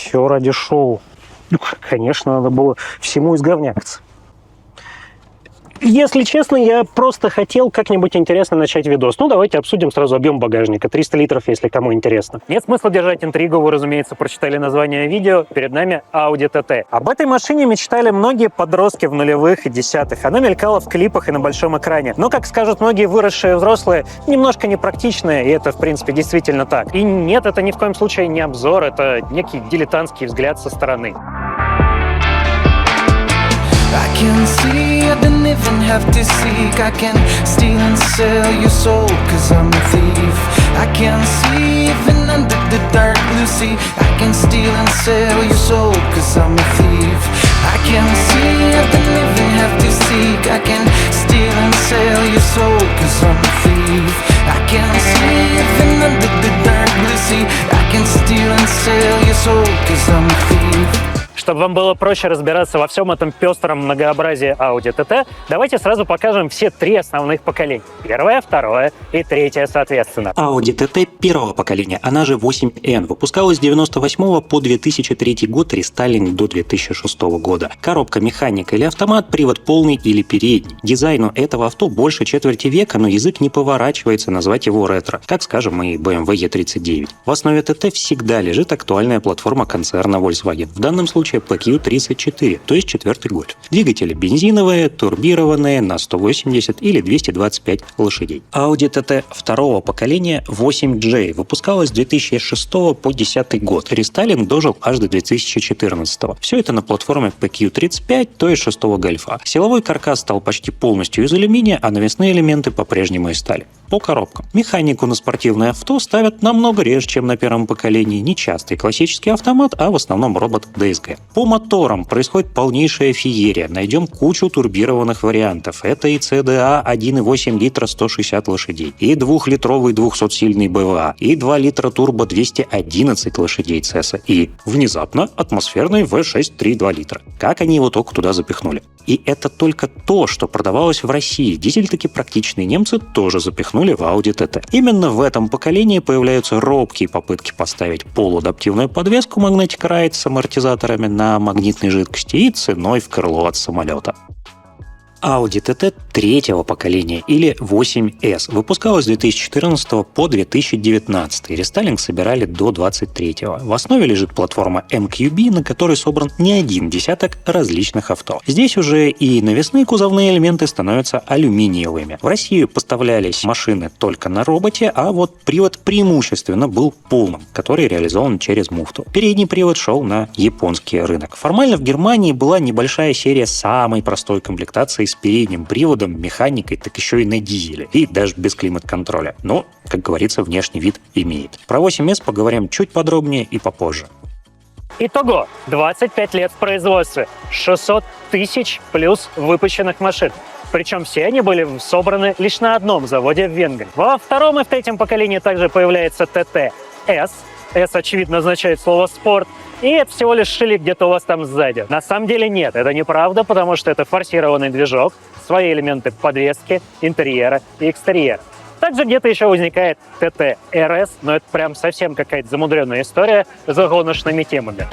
Все ради шоу. Ну, конечно, надо было всему изговняться. Если честно, я просто хотел как-нибудь интересно начать видос. Ну, давайте обсудим сразу объем багажника. 300 литров, если кому интересно. Нет смысла держать интригу, вы, разумеется, прочитали название видео. Перед нами Audi TT. Об этой машине мечтали многие подростки в нулевых и десятых. Она мелькала в клипах и на большом экране. Но, как скажут многие выросшие взрослые, немножко непрактичная, и это, в принципе, действительно так. И нет, это ни в коем случае не обзор, это некий дилетантский взгляд со стороны. I can see, I don't even have to seek. I can steal and sell your soul, cause I'm a thief. I can see, even under the dark blue sea. I can steal and sell your soul, cause I'm a thief. I can see, I don't even have to seek. I can steal and sell your soul, cause I'm a thief. I can see, even under the dark blue sea. I can steal and sell your soul, cause I'm a thief. Чтобы вам было проще разбираться во всем этом пестром многообразии Audi TT, давайте сразу покажем все три основных поколения. Первое, второе и третье, соответственно. Audi TT первого поколения, она же 8N, выпускалась с 1998 по 2003 год, рестайлинг до 2006 года. Коробка, механика или автомат, привод полный или передний. Дизайну этого авто больше четверти века, но язык не поворачивается назвать его ретро, как, скажем, и BMW E39. В основе TT всегда лежит актуальная платформа концерна Volkswagen. В данном случае PQ34, то есть четвертый гольф. Двигатели бензиновые, турбированные на 180 или 225 лошадей. Audi TT второго поколения 8J выпускалась с 2006 по 2010 год. Рестайлинг дожил аж до 2014. Все это на платформе PQ35, то есть шестого гольфа. Силовой каркас стал почти полностью из алюминия, а навесные элементы по-прежнему из стали. По коробкам. Механику на спортивное авто ставят намного реже, чем на первом поколении. Не частый классический автомат, а в основном робот DSG. По моторам происходит полнейшая феерия. Найдем кучу турбированных вариантов. Это и CDA 1,8 литра 160 лошадей, и 2-литровый 200-сильный БВА, и 2 литра турбо 211 лошадей ЦЭСа, и внезапно атмосферный V6 3,2 литра. Как они его только туда запихнули? И это только то, что продавалось в России. Дизель таки практичные немцы тоже запихнули в Audi TT. Именно в этом поколении появляются робкие попытки поставить полуадаптивную подвеску Magnetic Ride с амортизаторами на магнитной жидкости и ценой в крыло от самолета. Audi TT третьего поколения, или 8S, выпускалась с 2014 по 2019. Рестайлинг собирали до 2023. В основе лежит платформа MQB, на которой собран не один десяток различных авто. Здесь уже и навесные кузовные элементы становятся алюминиевыми. В Россию поставлялись машины только на роботе, а вот привод преимущественно был полным, который реализован через муфту. Передний привод шел на японский рынок. Формально в Германии была небольшая серия самой простой комплектации с передним приводом, механикой, так еще и на дизеле, и даже без климат-контроля. Но, как говорится, внешний вид имеет. Про 8S поговорим чуть подробнее и попозже. Итого, 25 лет в производстве, 600 тысяч плюс выпущенных машин. Причем все они были собраны лишь на одном заводе в Венгрии. Во втором и в третьем поколении также появляется TT-S. S, очевидно, означает слово «спорт». И это всего лишь шили где-то у вас там сзади. На самом деле нет, это неправда, потому что это форсированный движок, свои элементы подвески, интерьера и экстерьера. Также где-то еще возникает TT-RS, но это прям совсем какая-то замудренная история с гоночными темами.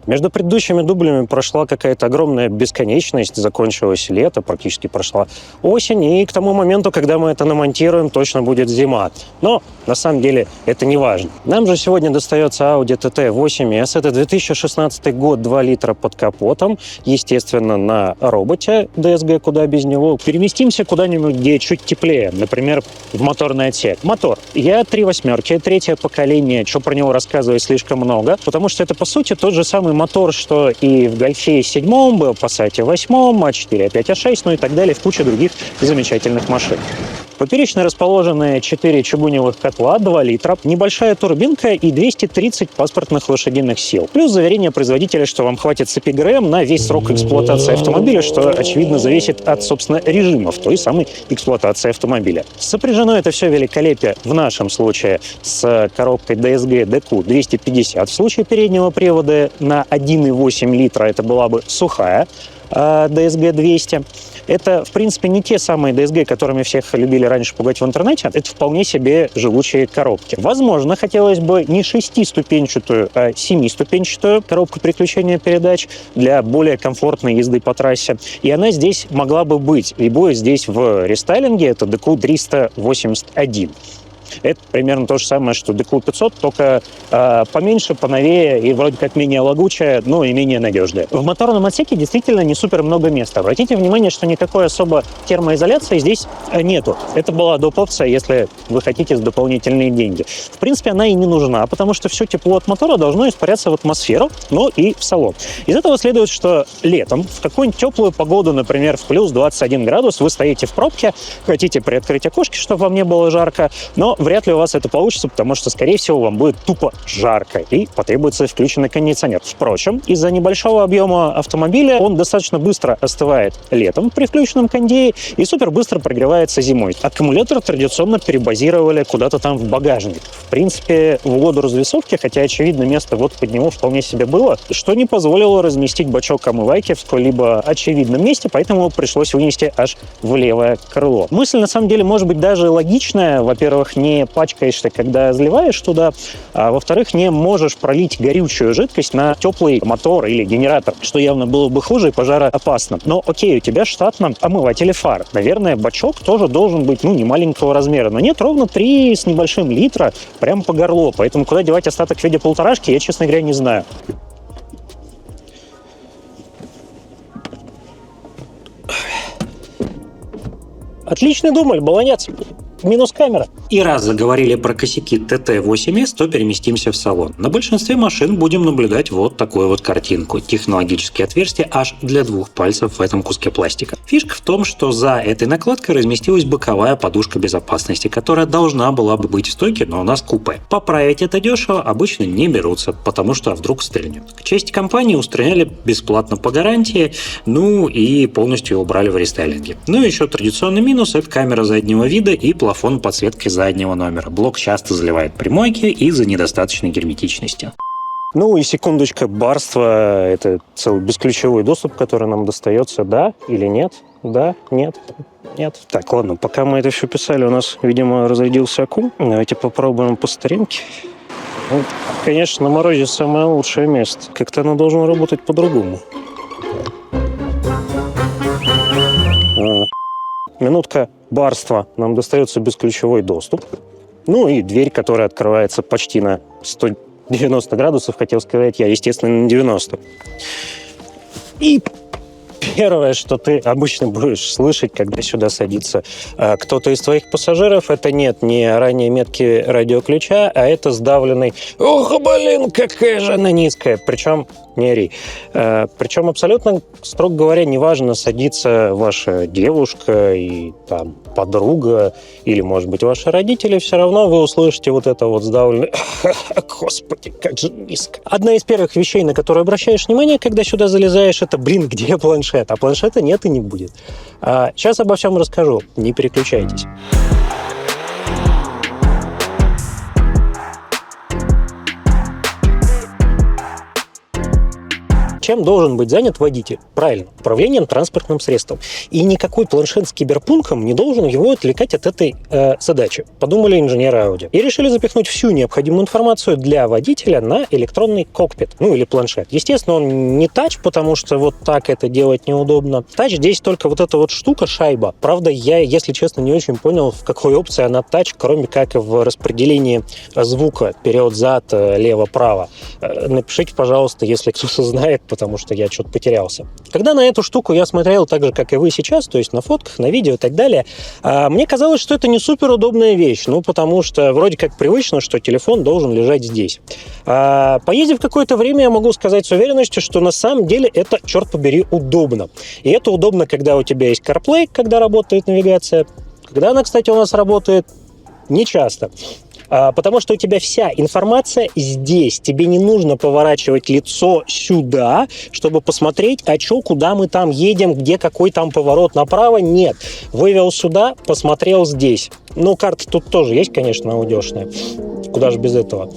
Между предыдущими дублями прошла какая-то огромная бесконечность, закончилось лето, практически прошла осень, и к тому моменту, когда мы это намонтируем, точно будет зима. Но на самом деле это не важно. Нам же сегодня достается Audi TT 8S, это 2016 год, 2 литра под капотом, естественно, на роботе DSG, куда без него. Переместимся куда-нибудь, где чуть теплее, например, в моторный отсек. Мотор. Я 3.8, третье поколение, что про него рассказывать слишком много, потому что это, по сути, тот же самый мотор, что и в Гольфе 7 был, Passat 8, А4, А5, А6, ну и так далее, в куче других замечательных машин. Поперечно расположены 4 чугуневых котла, 2 литра, небольшая турбинка и 230 паспортных лошадиных сил. Плюс заверение производителя, что вам хватит цепи ГРМ на весь срок эксплуатации автомобиля, что, очевидно, зависит от, собственно, режимов той самой эксплуатации автомобиля. Сопряжено это все великолепие в нашем случае с коробкой DSG DQ 250. В случае переднего привода на 1,8 литра это была бы сухая DSG 200. Это, в принципе, не те самые DSG, которыми всех любили раньше пугать в интернете. Это вполне себе живучие коробки. Возможно, хотелось бы не 6-ступенчатую, а 7-ступенчатую коробку переключения передач для более комфортной езды по трассе. И она здесь могла бы быть. И будет здесь в рестайлинге. Это DQ381. Это примерно то же самое, что DQ500, только поменьше, поновее и вроде как менее лагучая, но и менее надежная. В моторном отсеке действительно не супер много места. Обратите внимание, что никакой особо термоизоляции здесь нету. Это была доп. Опция, если вы хотите за дополнительные деньги. В принципе, она и не нужна, потому что все тепло от мотора должно испаряться в атмосферу, но и в салон. Из этого следует, что летом в какую-нибудь теплую погоду, например, в плюс 21 градус, вы стоите в пробке, хотите приоткрыть окошки, чтобы вам не было жарко, но вряд ли у вас это получится, потому что, скорее всего, вам будет тупо жарко и потребуется включенный кондиционер. Впрочем, из-за небольшого объема автомобиля он достаточно быстро остывает летом при включенном кондее и супер быстро прогревается зимой. Аккумулятор традиционно перебазировали куда-то там в багажник. В принципе, в угоду развесовки, хотя, очевидно, место вот под него вполне себе было, что не позволило разместить бачок омывайки в сколь-либо очевидном месте, поэтому пришлось вынести аж в левое крыло. Мысль, на самом деле, может быть даже логичная. Во-первых, не пачкаешься, когда заливаешь туда, а во-вторых, не можешь пролить горючую жидкость на теплый мотор или генератор, что явно было бы хуже и пожароопасно. Но окей, у тебя штатно омыватели фар. Наверное, бачок тоже должен быть, не маленького размера, но нет, ровно 3 с небольшим литра, прям по горло. Поэтому куда девать остаток в виде полторашки, я, честно говоря, не знаю. Отличный дубль, баланец. Минус камера. И раз заговорили про косяки TT8S, то переместимся в салон. На большинстве машин будем наблюдать вот такую вот картинку. Технологические отверстия аж для 2 пальцев в этом куске пластика. Фишка в том, что за этой накладкой разместилась боковая подушка безопасности, которая должна была бы быть в стойке, но у нас купе. Поправить это дешево обычно не берутся, потому что вдруг стрельнет. К чести компании устраняли бесплатно по гарантии, и полностью убрали в рестайлинге. Еще традиционный минус — это камера заднего вида и плафон подсветки заднего номера. Блок часто заливает примойки из-за недостаточной герметичности. И секундочка, барство — это целый бесключевой доступ, который нам достается, да или нет? Да, нет, нет. Так, ладно, пока мы это все писали, у нас, видимо, разрядился аккум. Давайте попробуем по старинке. Конечно, на морозе самое лучшее место. Как-то оно должно работать по-другому. Минутка барства. Нам достается бесключевой доступ. И дверь, которая открывается почти на 190 градусов, хотел сказать я, естественно, на 90. И первое, что ты обычно будешь слышать, когда сюда садится кто-то из твоих пассажиров, это нет не ранее метки радиоключа, а это сдавленный «Ох, блин, какая же она низкая!» Причем не ори. Причем абсолютно, строго говоря, неважно, садится ваша девушка и там подруга или, может быть, ваши родители, все равно вы услышите вот это вот сдавленное «Господи, как же низко!» Одна из первых вещей, на которые обращаешь внимание, когда сюда залезаешь, это где планшет? А планшета нет и не будет. Сейчас обо всем расскажу. Не переключайтесь. Чем должен быть занят водитель? Правильно, управлением транспортным средством. И никакой планшет с киберпунком не должен его отвлекать от этой задачи. Подумали инженеры Audi. И решили запихнуть всю необходимую информацию для водителя на электронный кокпит. Или планшет. Естественно, он не тач, потому что вот так это делать неудобно. Тач здесь только вот эта вот штука, шайба. Правда, я, если честно, не очень понял, в какой опции она тач, кроме как в распределении звука вперед-зад, лево-право. Напишите, пожалуйста, если кто-то знает, потому что я что-то потерялся. Когда на эту штуку я смотрел так же, как и вы сейчас, то есть на фотках, на видео и так далее, мне казалось, что это не суперудобная вещь, потому что вроде как привычно, что телефон должен лежать здесь. Поездив какое-то время, я могу сказать с уверенностью, что на самом деле это, черт побери, удобно. И это удобно, когда у тебя есть CarPlay, когда работает навигация. Когда она, кстати, у нас работает не часто. Потому что у тебя вся информация здесь. Тебе не нужно поворачивать лицо сюда, чтобы посмотреть, куда мы там едем, где какой там поворот направо. Нет. Вывел сюда, посмотрел здесь. Карта тут тоже есть, конечно, аудиошная. Куда же без этого?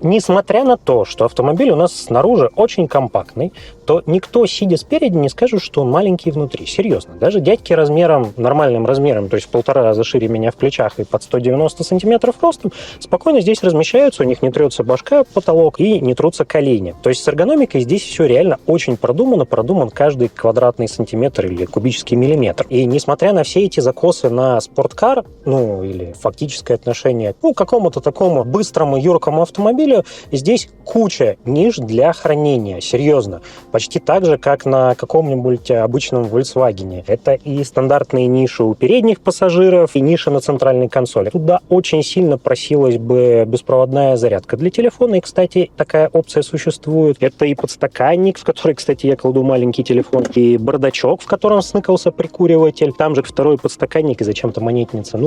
несмотря на то, что автомобиль у нас снаружи очень компактный, то никто, сидя спереди, не скажет, что он маленький внутри. Серьезно. Даже дядьки размером, нормальным размером, то есть в 1,5 раза шире меня в плечах и под 190 сантиметров ростом, спокойно здесь размещаются, у них не трется башка, потолок и не трутся колени. То есть с эргономикой здесь все реально очень продумано, продуман каждый квадратный сантиметр или кубический миллиметр. И несмотря на все эти закосы на спорткар, ну или фактическое отношение к какому-то такому быстрому, юркому автомобилю, здесь куча ниш для хранения. Серьезно. Почти так же, как на каком-нибудь обычном Volkswagen. Это и стандартные ниши у передних пассажиров, и ниши на центральной консоли. Туда очень сильно просилась бы беспроводная зарядка для телефона, и, кстати, такая опция существует. Это и подстаканник, в который, кстати, я кладу маленький телефон, и бардачок, в котором сныкался прикуриватель. Там же второй подстаканник и зачем-то монетница.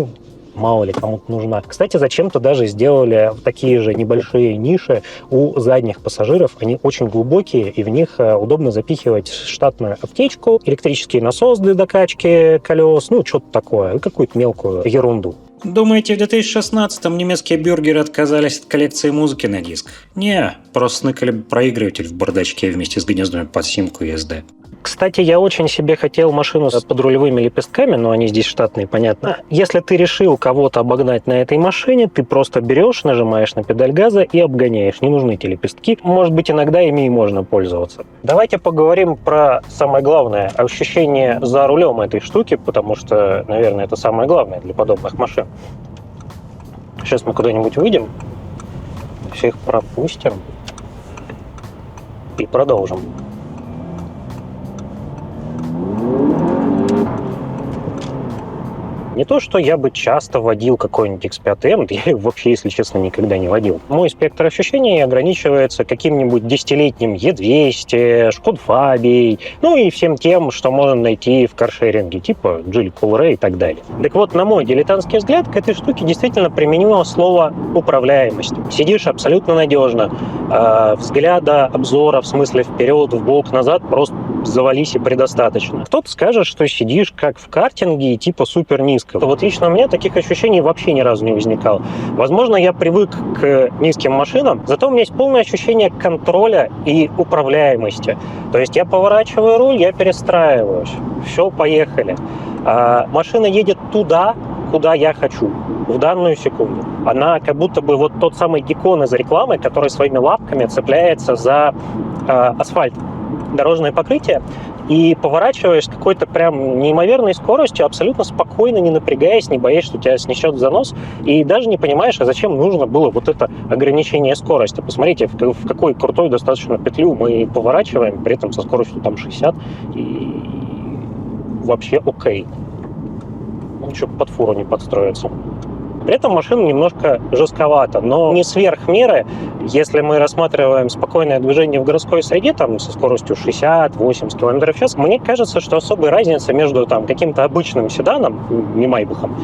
Мало ли кому-то нужна. Кстати, зачем-то даже сделали такие же небольшие ниши у задних пассажиров. Они очень глубокие, и в них удобно запихивать штатную аптечку, электрический насос для докачки колес, что-то такое, какую-то мелкую ерунду. Думаете, в 2016-м немецкие бюргеры отказались от коллекции музыки на диск? Не, просто сныкали бы проигрыватель в бардачке вместе с гнездами под симку USB. Кстати, я очень себе хотел машину с подрулевыми лепестками, но они здесь штатные, понятно. Если ты решил кого-то обогнать на этой машине, ты просто берешь, нажимаешь на педаль газа и обгоняешь. Не нужны эти лепестки. Может быть, иногда ими и можно пользоваться. Давайте поговорим про самое главное – ощущение за рулем этой штуки, потому что, наверное, это самое главное для подобных машин. Сейчас мы куда-нибудь выйдем, всех пропустим и продолжим. Не то, что я бы часто водил какой-нибудь X5M, я вообще, если честно, никогда не водил. Мой спектр ощущений ограничивается каким-нибудь 10-летним E200, Шкод Фабией, и всем тем, что можно найти в каршеринге, типа Geely Coolray и так далее. Так вот, на мой дилетантский взгляд, к этой штуке действительно применимо слово «управляемость». Сидишь абсолютно надежно. Взгляда, обзора, в смысле вперед, вбок, назад, просто завались и предостаточно. Кто-то скажет, что сидишь как в картинге и типа супер низко. Вот лично у меня таких ощущений вообще ни разу не возникало. Возможно, я привык к низким машинам, зато у меня есть полное ощущение контроля и управляемости. То есть я поворачиваю руль, я перестраиваюсь. Все, поехали. Машина едет туда, куда я хочу в данную секунду. Она как будто бы вот тот самый геккон из рекламы, который своими лапками цепляется за асфальт, дорожное покрытие, и поворачиваешь с какой-то прям неимоверной скоростью, абсолютно спокойно, не напрягаясь, не боясь, что тебя снесет в занос, и даже не понимаешь, а зачем нужно было вот это ограничение скорости. Посмотрите, в какой крутой достаточно петлю мы поворачиваем, при этом со скоростью 60, и вообще окей. Ничего под фуру не подстроится. При этом машина немножко жестковата, но не сверх меры. Если мы рассматриваем спокойное движение в городской среде, там со скоростью 60-80 км в час, мне кажется, что особой разницы между каким-то обычным седаном, не Майбахом,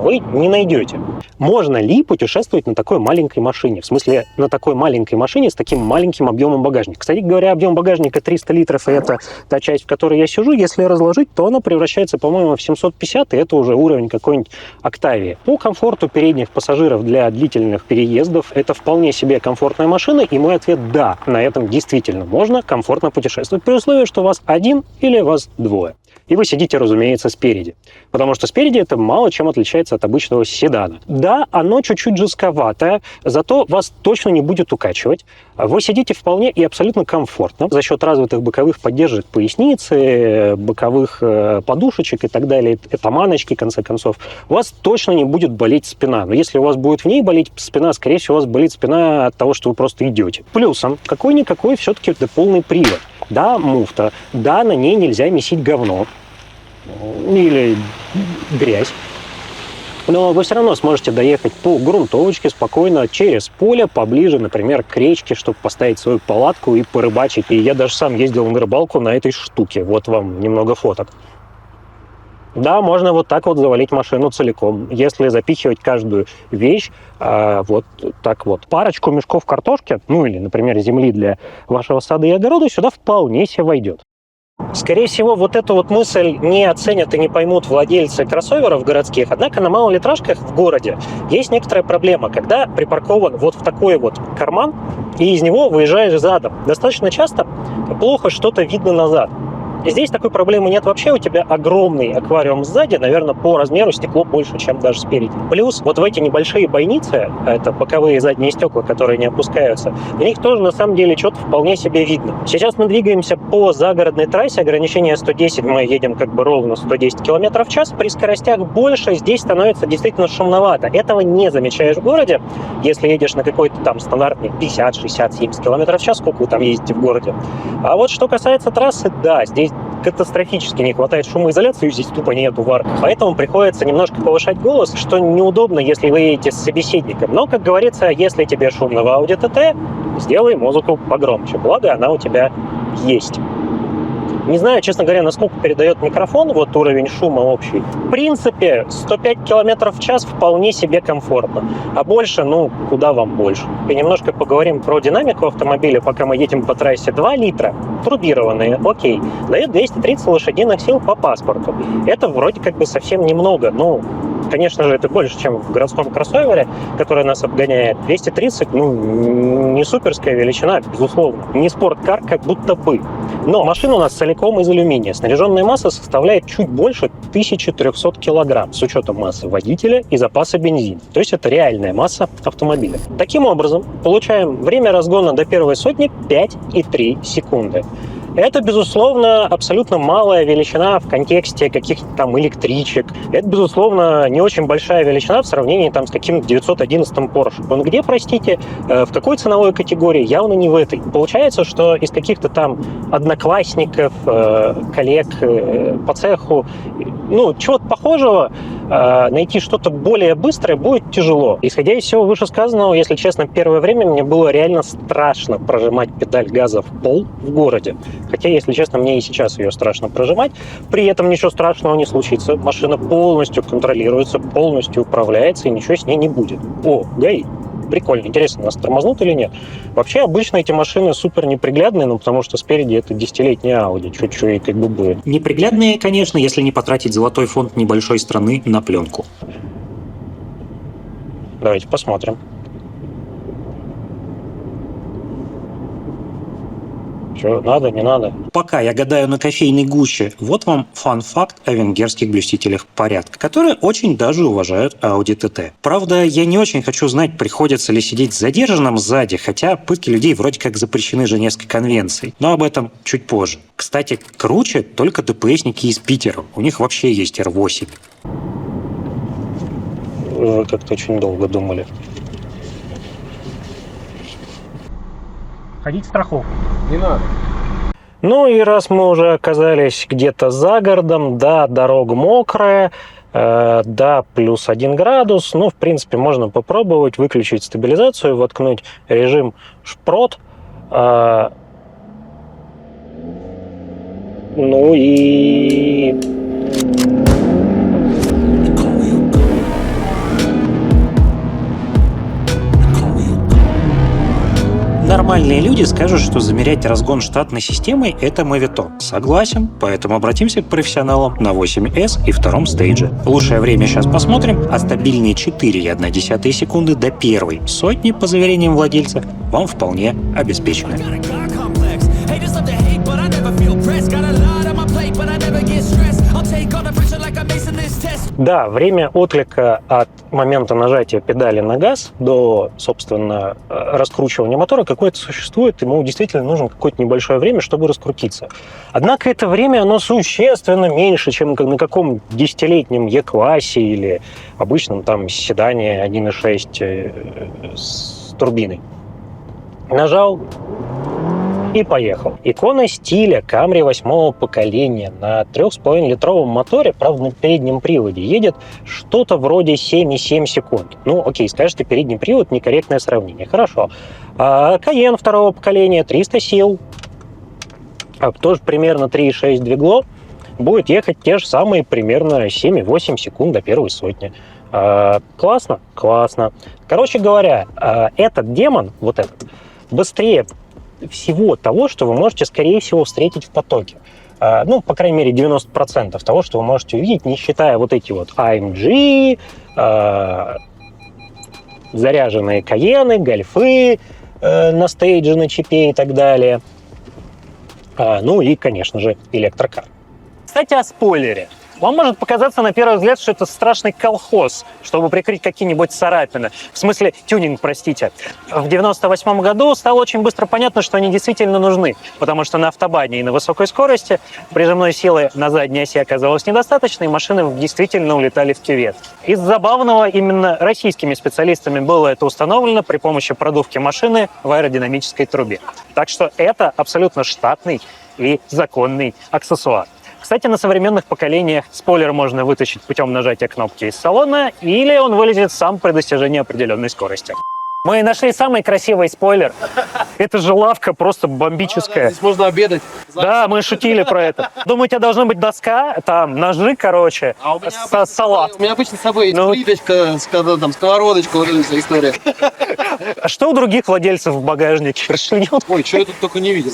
вы не найдете. Можно ли путешествовать на такой маленькой машине? В смысле, на такой маленькой машине с таким маленьким объемом багажника. Кстати говоря, объем багажника 300 литров, и это та часть, в которой я сижу. Если разложить, то она превращается, по-моему, в 750, и это уже уровень какой-нибудь Октавии. По комфорту передних пассажиров для длительных переездов это вполне себе комфортная машина, и мой ответ – да, на этом действительно можно комфортно путешествовать, при условии, что вас один или вас двое. И вы сидите, разумеется, спереди. Потому что спереди это мало чем отличается от обычного седана. Да, оно чуть-чуть жестковатое, зато вас точно не будет укачивать. Вы сидите вполне и абсолютно комфортно за счет развитых боковых поддержек поясницы, боковых подушечек и так далее, таманочки, в конце концов. У вас точно не будет болеть спина. Но если у вас будет в ней болеть спина, скорее всего, у вас болит спина от того, что вы просто идете. Плюсом, какой-никакой все-таки это полный привод. Да, муфта, да, на ней нельзя месить говно или грязь. Но вы все равно сможете доехать по грунтовочке спокойно через поле, поближе, например, к речке, чтобы поставить свою палатку и порыбачить. И я даже сам ездил на рыбалку на этой штуке. Вот вам немного фоток. Да, можно вот так вот завалить машину целиком, если запихивать каждую вещь вот так вот. Парочку мешков картошки, или, например, земли для вашего сада и огорода сюда вполне себе войдет. Скорее всего, вот эту вот мысль не оценят и не поймут владельцы кроссоверов городских, однако на малолитражках в городе есть некоторая проблема, когда припаркован вот в такой вот карман, и из него выезжаешь задом. Достаточно часто плохо что-то видно назад. Здесь такой проблемы нет вообще, у тебя огромный аквариум сзади, наверное, по размеру стекло больше, чем даже спереди. Плюс вот в эти небольшие бойницы, это боковые задние стекла, которые не опускаются, в них тоже на самом деле что-то вполне себе видно. Сейчас мы двигаемся по загородной трассе, ограничение 110, мы едем как бы ровно 110 км в час, при скоростях больше здесь становится действительно шумновато. Этого не замечаешь в городе, если едешь на какой-то там стандартный 50, 60, 70 км в час, сколько вы там ездите в городе. А вот что касается трассы, да, здесь катастрофически не хватает шумоизоляции, здесь тупо нету в арках. Поэтому приходится немножко повышать голос, что неудобно, если вы едете с собеседником. Но, как говорится, если тебе шумно в Audi TT, сделай музыку погромче. Благо, она у тебя есть. Не знаю, честно говоря, насколько передает микрофон, вот уровень шума общий. В принципе, 105 км в час вполне себе комфортно. А больше, ну, куда вам больше. И немножко поговорим про динамику автомобиля, пока мы едем по трассе. 2 литра, турбированные, окей. Дает 230 лошадиных сил по паспорту. Это вроде как бы совсем немного, ну, конечно же, это больше, чем в городском кроссовере, который нас обгоняет. 230, ну, не суперская величина, безусловно. Не спорткар, как будто бы. Но машина у нас целиком из алюминия. Снаряженная масса составляет чуть больше 1300 килограмм с учетом массы водителя и запаса бензина. То есть это реальная масса автомобиля. Таким образом, получаем время разгона до первой сотни 5,3 секунды. Это, безусловно, абсолютно малая величина в контексте каких-то там электричек. Это, безусловно, не очень большая величина в сравнении там с каким-то 911 Porsche. Он где, простите, в какой ценовой категории? Явно не в этой. Получается, что из каких-то там одноклассников, коллег по цеху, ну, чего-то похожего, найти что-то более быстрое будет тяжело. Исходя из всего вышесказанного, если честно, первое время мне было реально страшно прожимать педаль газа в пол в городе. Хотя, если честно, мне и сейчас ее страшно прожимать. При этом ничего страшного не случится. Машина полностью контролируется, полностью управляется, и ничего с ней не будет. О, ГАИ. Прикольно. Интересно, нас тормознут или нет? Вообще, обычно эти машины супер неприглядные, ну, потому что спереди это 10-летняя Audi. Чуть-чуть и как бы будет. Неприглядные, конечно, если не потратить золотой фонд небольшой страны на пленку. Давайте посмотрим. Что, надо, не надо? Пока я гадаю на кофейной гуще, вот вам фан-факт о венгерских блюстителях порядка, которые очень даже уважают Audi TT. Правда, я не очень хочу знать, приходится ли сидеть задержанным сзади, хотя пытки людей вроде как запрещены Женевской конвенцией. Но об этом чуть позже. Кстати, круче только ДПСники из Питера. У них вообще есть R8. Вы как-то очень долго думали. Ходить страховку. Не надо. Ну и раз мы уже оказались где-то за городом, да, дорога мокрая, да, плюс 1 градус, ну, в принципе, можно попробовать выключить стабилизацию, воткнуть режим шпрот, ну и... Нормальные люди скажут, что замерять разгон штатной системой – это моветон. Согласен, поэтому обратимся к профессионалам на 8S и втором стейдже. Лучшее время сейчас посмотрим, а стабильные 4,1 секунды до первой сотни, по заверениям владельца, вам вполне обеспечены. Да, время отклика от момента нажатия педали на газ до, собственно, раскручивания мотора какое-то существует, ему действительно нужно какое-то небольшое время, чтобы раскрутиться. Однако это время, оно существенно меньше, чем на каком 10-летнем E-классе или обычном там седане 1.6 с турбиной. Нажал и поехал. Икона стиля Camry 8 поколения на 3,5-литровом моторе, правда, на переднем приводе, едет что-то вроде 7,7 секунд. Ну, окей, скажете, передний привод — некорректное сравнение. Хорошо. Cayenne второго поколения, 300 сил, тоже примерно 3,6 двигло, будет ехать те же самые примерно 7,8 секунд до первой сотни. Классно? Классно. Короче говоря, этот демон, вот этот, быстрее всего того, что вы можете, скорее всего, встретить в потоке. ну, по крайней мере, 90% того, что вы можете увидеть, не считая вот эти вот AMG, заряженные Каены, Гольфы на стейдже, на чипе и так далее. Ну и, конечно же, электрокар. Кстати, о спойлере. Вам может показаться на первый взгляд, что это страшный колхоз, чтобы прикрыть какие-нибудь царапины. В смысле, тюнинг, простите. В 98 году стало очень быстро понятно, что они действительно нужны, потому что на автобане и на высокой скорости прижимной силы на задней оси оказалось недостаточно, и машины действительно улетали в кювет. Из забавного, именно российскими специалистами было это установлено при помощи продувки машины в аэродинамической трубе. Так что это абсолютно штатный и законный аксессуар. Кстати, на современных поколениях спойлер можно вытащить путем нажатия кнопки из салона, или он вылезет сам при достижении определенной скорости. Мы нашли самый красивый спойлер. Это же лавка просто бомбическая. Здесь можно обедать. Да, мы шутили про это. Думаю, у тебя должна быть доска, там ножи, короче, салат. У меня обычно с собой Ну, плиточка, там, сковородочка, вот эта вся история. А что у других владельцев в багажнике? Расширёт? Ой, что я тут только не видел.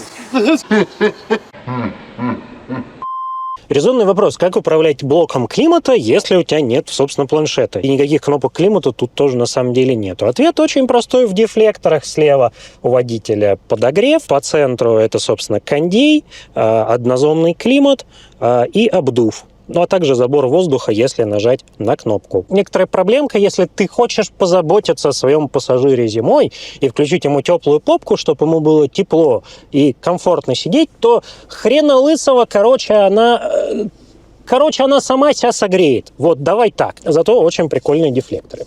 Резонный вопрос, как управлять блоком климата, если у тебя нет, собственно, планшета? И никаких кнопок климата тут тоже на самом деле нету. Ответ очень простой. В дефлекторах слева у водителя подогрев, по центру это, собственно, кондей, однозонный климат и обдув. Ну, а также забор воздуха, если нажать на кнопку. Некоторая проблемка, если ты хочешь позаботиться о своем пассажире зимой и включить ему теплую попку, чтобы ему было тепло и комфортно сидеть, то хрена лысого, короче, она сама себя согреет. Вот, давай так. Зато очень прикольные дефлекторы.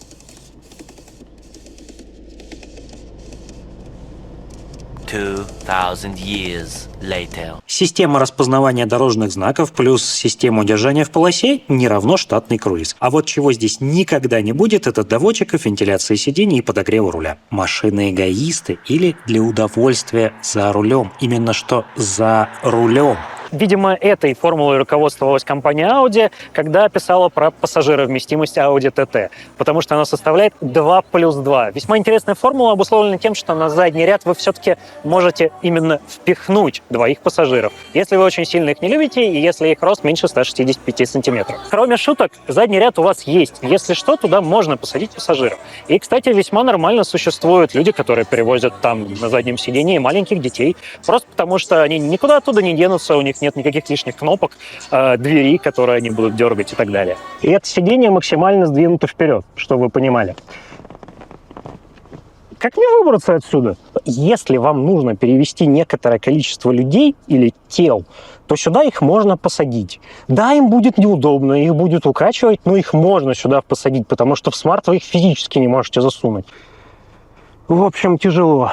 Years later. Система распознавания дорожных знаков плюс система удержания в полосе не равно штатный круиз. А вот чего здесь никогда не будет, это доводчиков, вентиляции сидений и подогрева руля. Машины-эгоисты или для удовольствия за рулем. Именно что за рулем. Видимо, этой формулой руководствовалась компания Audi, когда писала про пассажировместимость Audi TT, потому что она составляет 2+2. Весьма интересная формула, обусловлена тем, что на задний ряд вы все-таки можете именно впихнуть двоих пассажиров, если вы очень сильно их не любите и если их рост меньше 165 сантиметров. Кроме шуток, задний ряд у вас есть. Если что, туда можно посадить пассажиров. И, кстати, весьма нормально существуют люди, которые перевозят там на заднем сидении маленьких детей, просто потому что они никуда оттуда не денутся, у них нет никаких лишних кнопок, двери, которые они будут дергать и так далее. И это сиденье максимально сдвинуто вперед, чтобы вы понимали. Как мне выбраться отсюда? Если вам нужно перевести некоторое количество людей или тел, то сюда их можно посадить. Да, им будет неудобно, их будет укачивать, но их можно сюда посадить, потому что в смарт вы их физически не можете засунуть. В общем, тяжело.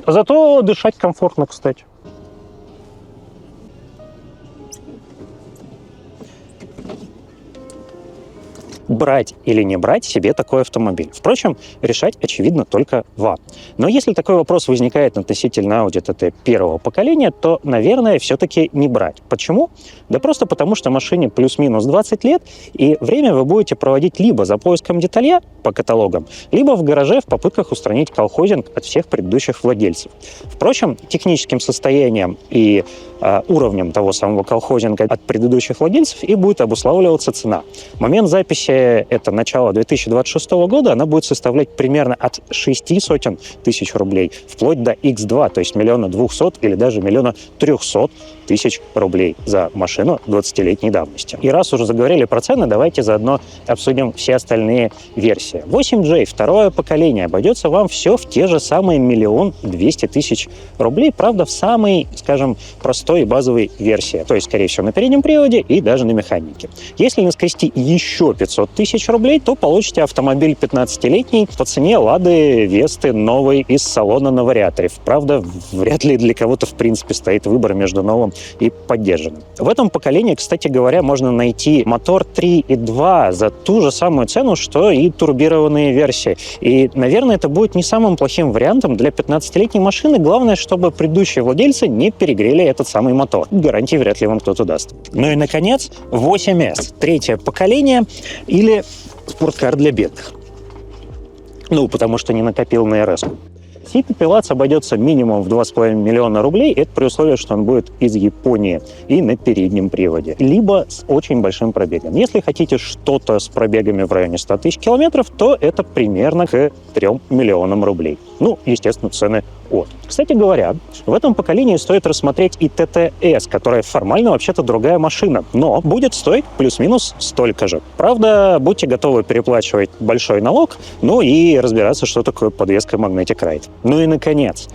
Зато дышать комфортно, кстати. Брать или не брать себе такой автомобиль. Впрочем, решать, очевидно, только вам. Но если такой вопрос возникает относительно Audi TT первого поколения, то, наверное, все-таки не брать. Почему? Да просто потому, что машине плюс-минус 20 лет, и время вы будете проводить либо за поиском деталья по каталогам, либо в гараже в попытках устранить колхозинг от всех предыдущих владельцев. Впрочем, техническим состоянием и уровнем того самого колхозинга от предыдущих владельцев и будет обуславливаться цена. Момент записи это начало 2026 года, она будет составлять примерно от 600 тысяч рублей вплоть до X2, то есть 1 200 000 или даже 1 300 000 рублей за машину 20-летней давности. И раз уже заговорили про цены, давайте заодно обсудим все остальные версии. 8J, второе поколение, обойдется вам все в те же самые 1 200 000 рублей, правда, в самой, скажем, простой и базовой версии, то есть, скорее всего, на переднем приводе и даже на механике. Если наскрести еще 500 000 рублей, то получите автомобиль 15-летний по цене Лады Весты новой из салона на вариаторе. Правда, вряд ли для кого-то в принципе стоит выбор между новым и поддержанным. В этом поколении, кстати говоря, можно найти мотор 3.2 за ту же самую цену, что и турбированные версии. И, наверное, это будет не самым плохим вариантом для 15-летней машины. Главное, чтобы предыдущие владельцы не перегрели этот самый мотор. Гарантии вряд ли вам кто-то даст. Ну и, наконец, 8S. Третье поколение или спорткар для бедных. Ну, потому что не накопил на РС. City Pilates обойдется минимум в 2,5 миллиона рублей, это при условии, что он будет из Японии и на переднем приводе, либо с очень большим пробегом. Если хотите что-то с пробегами в районе 100 тысяч километров, то это примерно к 3 миллионам рублей. Ну, естественно, цены от. Кстати говоря, в этом поколении стоит рассмотреть и ТТС, которая формально вообще-то другая машина, но будет стоить плюс-минус столько же. Правда, будьте готовы переплачивать большой налог, ну и разбираться, что такое подвеска Magnetic Ride. Ну и, наконец,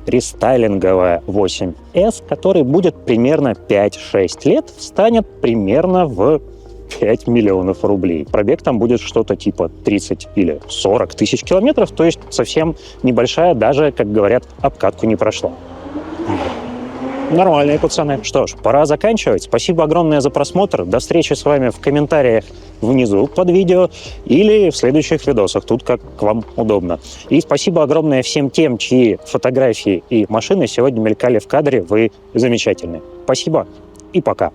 рестайлинговая 8S, который будет примерно 5-6 лет, встанет примерно в 5 миллионов рублей. Пробег там будет что-то типа 30 или 40 тысяч километров, то есть совсем небольшая, даже, как говорят, обкатку не прошла. Нормальные пацаны. Что ж, пора заканчивать. Спасибо огромное за просмотр. До встречи с вами в комментариях внизу под видео или в следующих видосах, тут как вам удобно. И спасибо огромное всем тем, чьи фотографии и машины сегодня мелькали в кадре. Вы замечательные. Спасибо и пока.